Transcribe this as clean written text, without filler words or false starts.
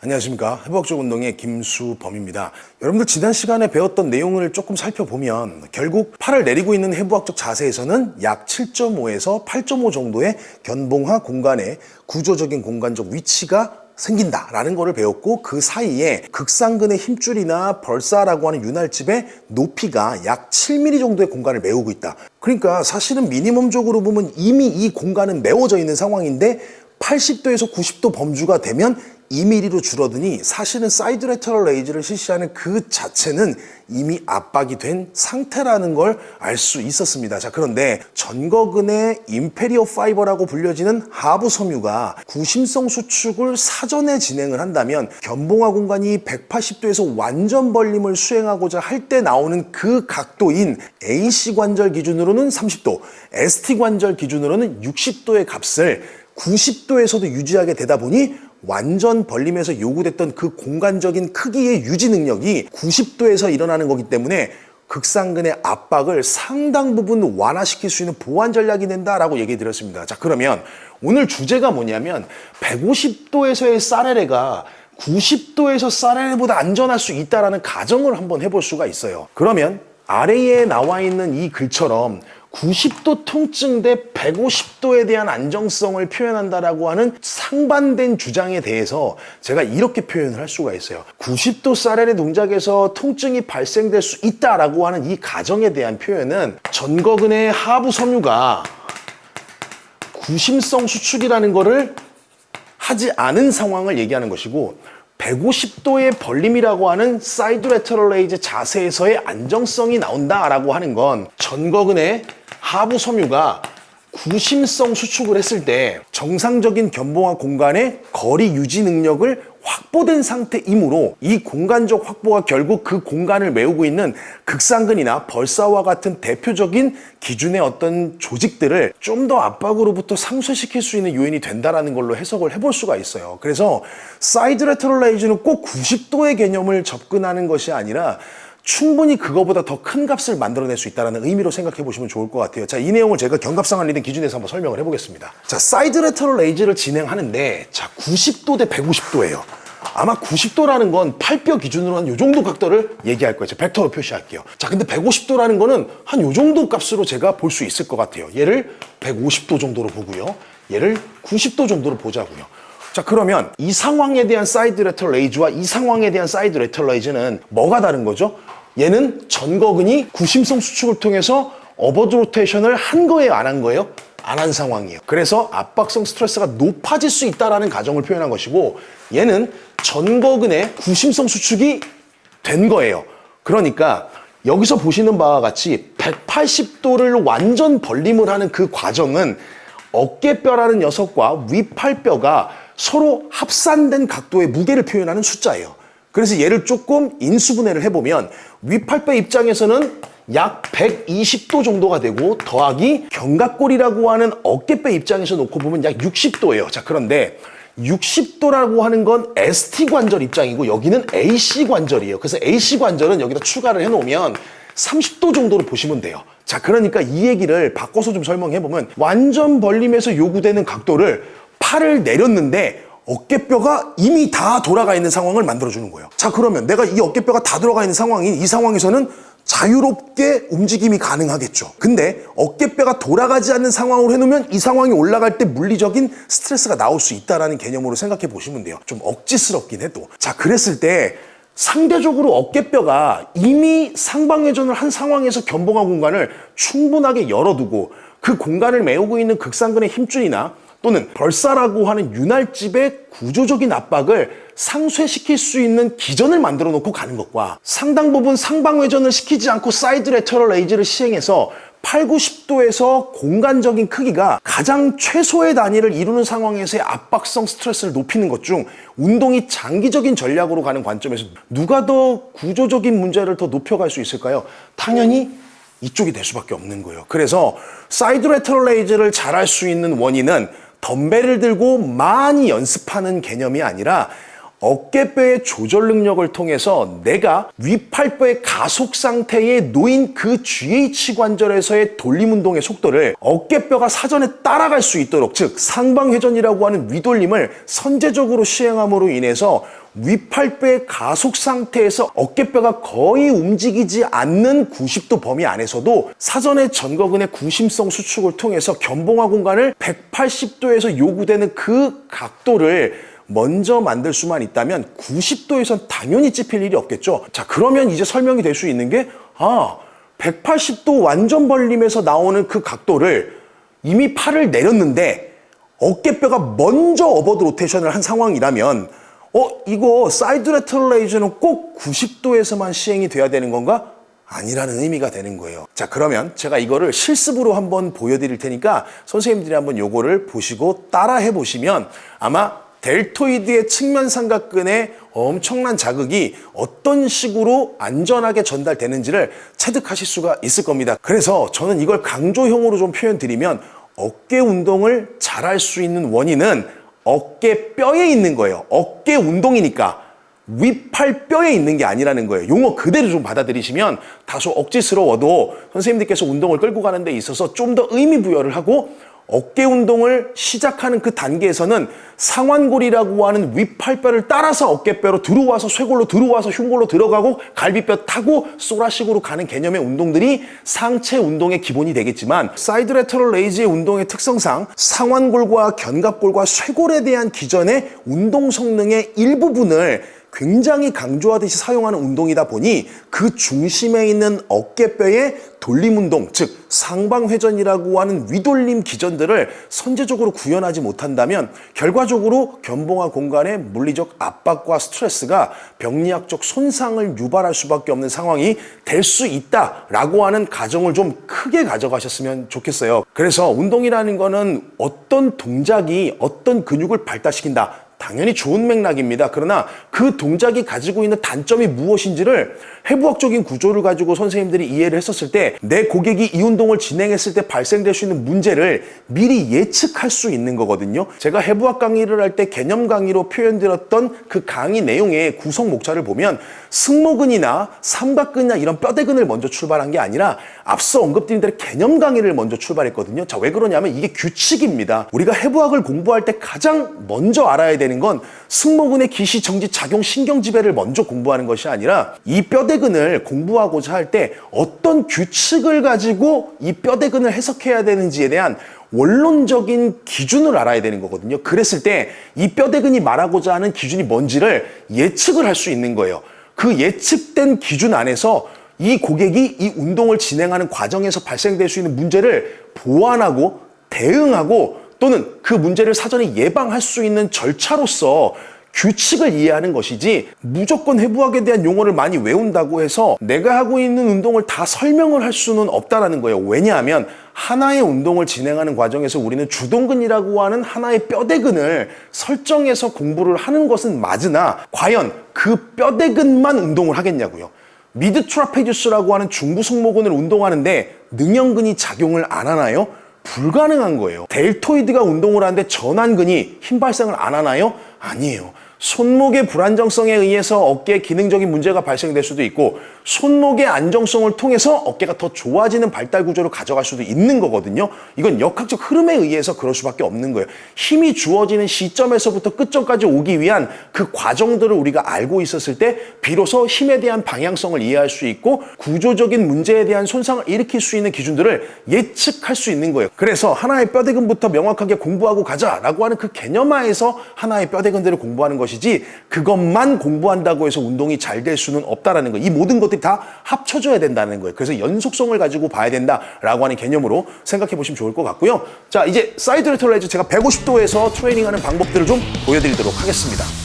안녕하십니까. 해부학적 운동의 김수범입니다. 여러분들 지난 시간에 배웠던 내용을 조금 살펴보면 결국 팔을 내리고 있는 해부학적 자세에서는 약 7.5에서 8.5 정도의 견봉화 공간에 구조적인 공간적 위치가 생긴다라는 거를 배웠고, 그 사이에 극상근의 힘줄이나 벌사라고 하는 윤활집의 높이가 약 7mm 정도의 공간을 메우고 있다. 그러니까 사실은 미니멈적으로 보면 이미 이 공간은 메워져 있는 상황인데 80도에서 90도 범주가 되면 2mm로 줄어드니 사실은 사이드 레터럴 레이즈를 실시하는 그 자체는 이미 압박이 된 상태라는 걸 알 수 있었습니다. 자, 그런데 전거근의 인페리어 파이버라고 불려지는 하부 섬유가 구심성 수축을 사전에 진행을 한다면 견봉화 공간이 180도에서 완전 벌림을 수행하고자 할 때 나오는 그 각도인 AC 관절 기준으로는 30도, ST 관절 기준으로는 60도의 값을 90도에서도 유지하게 되다 보니 완전 벌림에서 요구됐던 그 공간적인 크기의 유지 능력이 90도에서 일어나는 거기 때문에 극상근의 압박을 상당 부분 완화시킬 수 있는 보완 전략이 된다라고 얘기 드렸습니다. 자, 그러면 오늘 주제가 뭐냐면 150도에서의 사레레가 90도에서 사레레보다 안전할 수 있다라는 가정을 한번 해볼 수가 있어요. 그러면 아래에 나와 있는 이 글처럼 90도 통증 대 150도에 대한 안정성을 표현한다라고 하는 상반된 주장에 대해서 제가 이렇게 표현을 할 수가 있어요. 90도 사레레 동작에서 통증이 발생될 수 있다라고 하는 이 가정에 대한 표현은 전거근의 하부 섬유가 구심성 수축이라는 거를 하지 않은 상황을 얘기하는 것이고, 150도의 벌림이라고 하는 사이드 레터럴 레이즈 자세에서의 안정성이 나온다라고 하는 건 전거근의 하부 섬유가 구심성 수축을 했을 때 정상적인 견봉화 공간의 거리 유지 능력을 확보된 상태이므로 이 공간적 확보가 결국 그 공간을 메우고 있는 극상근이나 벌사와 같은 대표적인 기준의 어떤 조직들을 좀 더 압박으로부터 상쇄시킬 수 있는 요인이 된다라는 걸로 해석을 해볼 수가 있어요. 그래서 사이드 레터럴 레이즈는 꼭 90도의 개념을 접근하는 것이 아니라 충분히 그거보다 더 큰 값을 만들어낼 수 있다는 의미로 생각해 보시면 좋을 것 같아요. 자, 이 내용을 제가 견갑상한 리듬 기준에서 한번 설명을 해보겠습니다. 자, 사이드 레터럴 레이즈를 진행하는데, 자, 90도 대 150도예요. 아마 90도라는 건 팔뼈 기준으로 한 요 정도 각도를 얘기할 거예요. 제가 벡터로 표시할게요. 자, 근데 150도라는 거는 한 요 정도 값으로 제가 볼 수 있을 것 같아요. 얘를 150도 정도로 보고요. 얘를 90도 정도로 보자고요. 자, 그러면 이 상황에 대한 사이드 레터럴 레이즈와 이 상황에 대한 사이드 레터럴 레이즈는 뭐가 다른 거죠? 얘는 전거근이 구심성 수축을 통해서 어버드 로테이션을 한 거예요, 안 한 거예요? 안 한 상황이에요. 그래서 압박성 스트레스가 높아질 수 있다는 가정을 표현한 것이고, 얘는 전거근의 구심성 수축이 된 거예요. 그러니까 여기서 보시는 바와 같이 180도를 완전 벌림을 하는 그 과정은 어깨뼈라는 녀석과 윗팔뼈가 서로 합산된 각도의 무게를 표현하는 숫자예요. 그래서 얘를 조금 인수분해를 해보면 윗팔뼈 입장에서는 약 120도 정도가 되고, 더하기 견갑골이라고 하는 어깨뼈 입장에서 놓고 보면 약 60도예요. 자, 그런데 60도라고 하는 건 ST 관절 입장이고 여기는 AC 관절이에요. 그래서 AC 관절은 여기다 추가를 해놓으면 30도 정도로 보시면 돼요. 자, 그러니까 이 얘기를 바꿔서 좀 설명해보면 완전 벌림에서 요구되는 각도를 팔을 내렸는데 어깨뼈가 이미 다 돌아가 있는 상황을 만들어주는 거예요. 자, 그러면 내가 이 어깨뼈가 다 돌아가 있는 상황인 이 상황에서는 자유롭게 움직임이 가능하겠죠. 근데 어깨뼈가 돌아가지 않는 상황으로 해놓으면 이 상황이 올라갈 때 물리적인 스트레스가 나올 수 있다는 개념으로 생각해 보시면 돼요. 좀 억지스럽긴 해도. 자, 그랬을 때 상대적으로 어깨뼈가 이미 상방회전을 한 상황에서 견봉화 공간을 충분하게 열어두고 그 공간을 메우고 있는 극상근의 힘줄이나 또는 벌사라고 하는 윤활집의 구조적인 압박을 상쇄시킬 수 있는 기전을 만들어 놓고 가는 것과, 상당 부분 상방회전을 시키지 않고 사이드 레터럴 레이즈를 시행해서 8, 90도에서 공간적인 크기가 가장 최소의 단위를 이루는 상황에서의 압박성 스트레스를 높이는 것 중 운동이 장기적인 전략으로 가는 관점에서 누가 더 구조적인 문제를 더 높여갈 수 있을까요? 당연히 이쪽이 될 수밖에 없는 거예요. 그래서 사이드 레터럴 레이즈를 잘할 수 있는 원인은 덤벨을 들고 많이 연습하는 개념이 아니라 어깨뼈의 조절 능력을 통해서 내가 윗팔뼈의 가속 상태에 놓인 그 GH 관절에서의 돌림 운동의 속도를 어깨뼈가 사전에 따라갈 수 있도록, 즉 상방회전이라고 하는 위돌림을 선제적으로 시행함으로 인해서 윗팔뼈의 가속 상태에서 어깨뼈가 거의 움직이지 않는 90도 범위 안에서도 사전에 전거근의 구심성 수축을 통해서 견봉화 공간을 180도에서 요구되는 그 각도를 먼저 만들 수만 있다면 90도에선 당연히 찝힐 일이 없겠죠. 자, 그러면 이제 설명이 될 수 있는 게 180도 완전 벌림에서 나오는 그 각도를 이미 팔을 내렸는데 어깨뼈가 먼저 어버드 로테이션을 한 상황이라면 이거 사이드 레터럴 레이저는 꼭 90도에서만 시행이 돼야 되는 건가? 아니라는 의미가 되는 거예요. 자, 그러면 제가 이거를 실습으로 한번 보여드릴 테니까 선생님들이 한번 요거를 보시고 따라해 보시면 아마 델토이드의 측면 삼각근의 엄청난 자극이 어떤 식으로 안전하게 전달되는지를 체득하실 수가 있을 겁니다. 그래서 저는 이걸 강조형으로 좀 표현드리면 어깨 운동을 잘할 수 있는 원인은 어깨뼈에 있는 거예요. 어깨 운동이니까 윗팔뼈에 있는 게 아니라는 거예요. 용어 그대로 좀 받아들이시면 다소 억지스러워도 선생님들께서 운동을 끌고 가는 데 있어서 좀 더 의미 부여를 하고 어깨 운동을 시작하는 그 단계에서는 상완골이라고 하는 윗팔뼈를 따라서 어깨뼈로 들어와서 쇄골로 들어와서 흉골로 들어가고 갈비뼈 타고 쏘라식으로 가는 개념의 운동들이 상체 운동의 기본이 되겠지만 사이드 레터럴 레이즈의 운동의 특성상 상완골과 견갑골과 쇄골에 대한 기존의 운동 성능의 일부분을 굉장히 강조하듯이 사용하는 운동이다 보니 그 중심에 있는 어깨뼈의 돌림 운동, 즉 상방회전이라고 하는 위돌림 기전들을 선제적으로 구현하지 못한다면 결과적으로 견봉화 공간의 물리적 압박과 스트레스가 병리학적 손상을 유발할 수밖에 없는 상황이 될 수 있다라고 하는 가정을 좀 크게 가져가셨으면 좋겠어요. 그래서 운동이라는 거는 어떤 동작이 어떤 근육을 발달시킨다, 당연히 좋은 맥락입니다. 그러나 그 동작이 가지고 있는 단점이 무엇인지를 해부학적인 구조를 가지고 선생님들이 이해를 했었을 때 내 고객이 이 운동을 진행했을 때 발생될 수 있는 문제를 미리 예측할 수 있는 거거든요. 제가 해부학 강의를 할 때 개념 강의로 표현드렸던 그 강의 내용의 구성 목차를 보면 승모근이나 삼각근이나 이런 뼈대근을 먼저 출발한 게 아니라 앞서 언급드린 대로 개념 강의를 먼저 출발했거든요. 자, 왜 그러냐면 이게 규칙입니다. 우리가 해부학을 공부할 때 가장 먼저 알아야 되는 건 승모근의 기시, 정지, 작용, 신경지배를 먼저 공부하는 것이 아니라 이 뼈대근을 공부하고자 할 때 어떤 규칙을 가지고 이 뼈대근을 해석해야 되는지에 대한 원론적인 기준을 알아야 되는 거거든요. 그랬을 때 이 뼈대근이 말하고자 하는 기준이 뭔지를 예측을 할 수 있는 거예요. 그 예측된 기준 안에서 이 고객이 이 운동을 진행하는 과정에서 발생될 수 있는 문제를 보완하고 대응하고 또는 그 문제를 사전에 예방할 수 있는 절차로서 규칙을 이해하는 것이지 무조건 해부학에 대한 용어를 많이 외운다고 해서 내가 하고 있는 운동을 다 설명을 할 수는 없다라는 거예요. 왜냐하면 하나의 운동을 진행하는 과정에서 우리는 주동근이라고 하는 하나의 뼈대근을 설정해서 공부를 하는 것은 맞으나 과연 그 뼈대근만 운동을 하겠냐고요. 미드 트라페지우스라고 하는 중부 승모근을 운동하는데 능형근이 작용을 안 하나요? 불가능한 거예요. 델토이드가 운동을 하는데 전완근이 힘 발생을 안 하나요? 아니에요. 손목의 불안정성에 의해서 어깨에 기능적인 문제가 발생될 수도 있고 손목의 안정성을 통해서 어깨가 더 좋아지는 발달 구조를 가져갈 수도 있는 거거든요. 이건 역학적 흐름에 의해서 그럴 수밖에 없는 거예요. 힘이 주어지는 시점에서부터 끝점까지 오기 위한 그 과정들을 우리가 알고 있었을 때 비로소 힘에 대한 방향성을 이해할 수 있고 구조적인 문제에 대한 손상을 일으킬 수 있는 기준들을 예측할 수 있는 거예요. 그래서 하나의 뼈대근부터 명확하게 공부하고 가자라고 하는 그 개념하에서 하나의 뼈대근들을 공부하는 것이지 그것만 공부한다고 해서 운동이 잘 될 수는 없다라는 거예요. 이 모든 것들이 다 합쳐져야 된다는 거예요. 그래서 연속성을 가지고 봐야 된다라고 하는 개념으로 생각해 보시면 좋을 것 같고요. 자, 이제 사이드 레터럴 레이저 제가 150도에서 트레이닝하는 방법들을 좀 보여드리도록 하겠습니다.